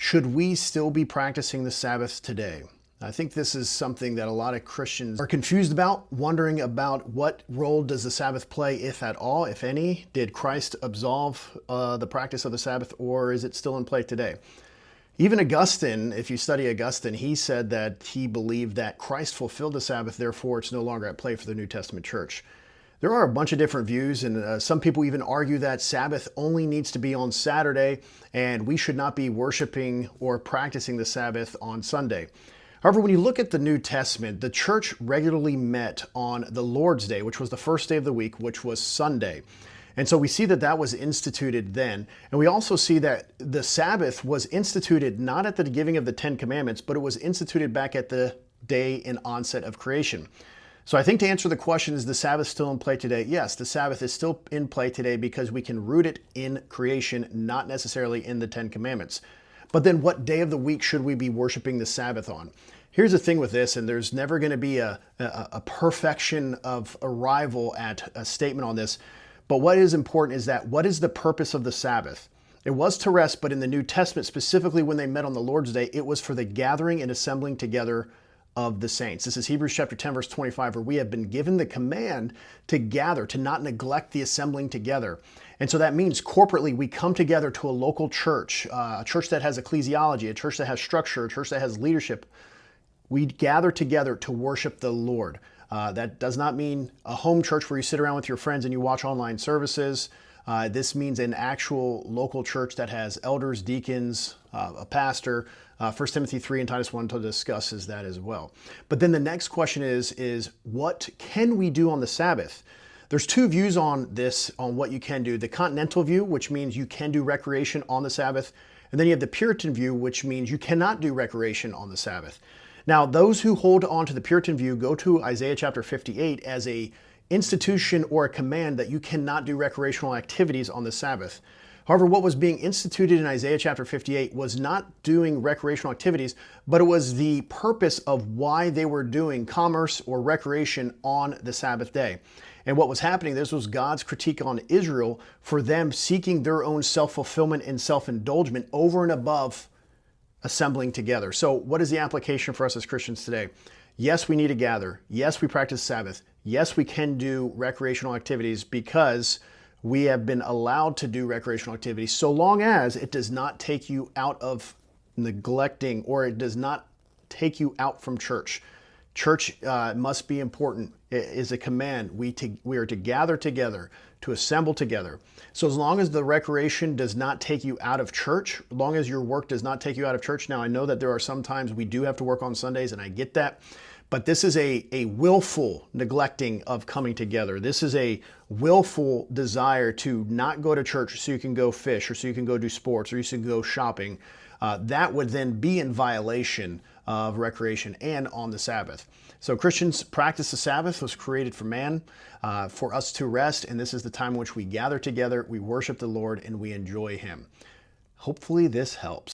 Should we still be practicing the Sabbath today? I think this is something that a lot of Christians are confused about, wondering about what role does the Sabbath play, if at all, if any. Did Christ absolve the practice of the Sabbath, or is it still in play today? Even Augustine, if you study Augustine, he said that he believed that Christ fulfilled the Sabbath, therefore it's no longer at play for the New Testament church. There are a bunch of different views, and some people even argue that Sabbath only needs to be on Saturday, and we should not be worshiping or practicing the Sabbath on Sunday. However, when you look at the New Testament, the church regularly met on the Lord's Day, which was the first day of the week, which was Sunday. And so we see that that was instituted then. And we also see that the Sabbath was instituted not at the giving of the Ten Commandments, but it was instituted back at the day and onset of creation. So I think to answer the question, is the Sabbath still in play today? Yes, the Sabbath is still in play today because we can root it in creation, not necessarily in the Ten Commandments. But then what day of the week should we be worshiping the Sabbath on? Here's the thing with this, and there's never going to be a perfection of arrival at a statement on this. But what is important is that what is the purpose of the Sabbath? It was to rest, but in the New Testament, specifically when they met on the Lord's Day, it was for the gathering and assembling together of the saints. This is Hebrews chapter 10, verse 25, where we have been given the command to gather, to not neglect the assembling together. And so that means corporately we come together to a local church, a church that has ecclesiology, a church that has structure, a church that has leadership. We gather together to worship the Lord. That does not mean a home church where you sit around with your friends and you watch online services. This means an actual local church that has elders, deacons, a pastor. 1 Timothy 3 and Titus 1 discusses that as well. But then the next question is what can we do on the Sabbath? There's two views on this, on what you can do. The continental view, which means you can do recreation on the Sabbath. And then you have the Puritan view, which means you cannot do recreation on the Sabbath. Now, those who hold on to the Puritan view go to Isaiah chapter 58 as a institution or a command that you cannot do recreational activities on the Sabbath. However, what was being instituted in Isaiah chapter 58 was not doing recreational activities, but it was the purpose of why they were doing commerce or recreation on the Sabbath day. And what was happening, this was God's critique on Israel for them seeking their own self-fulfillment and self-indulgence over and above assembling together. So what is the application for us as Christians today? Yes, we need to gather. Yes, we practice Sabbath. Yes, we can do recreational activities because we have been allowed to do recreational activities so long as it does not take you out of neglecting or it does not take you out from church. Church must be important. It is a command. We are to gather together, to assemble together. So as long as the recreation does not take you out of church, as long as your work does not take you out of church. Now, I know that there are some times we do have to work on Sundays, and I get that. But this is a willful neglecting of coming together. This is a willful desire to not go to church so you can go fish or so you can go do sports or you can go shopping. That would then be in violation of recreation and on the Sabbath. So Christians practice the Sabbath was created for man, for us to rest, and this is the time in which we gather together, we worship the Lord, and we enjoy Him. Hopefully this helps.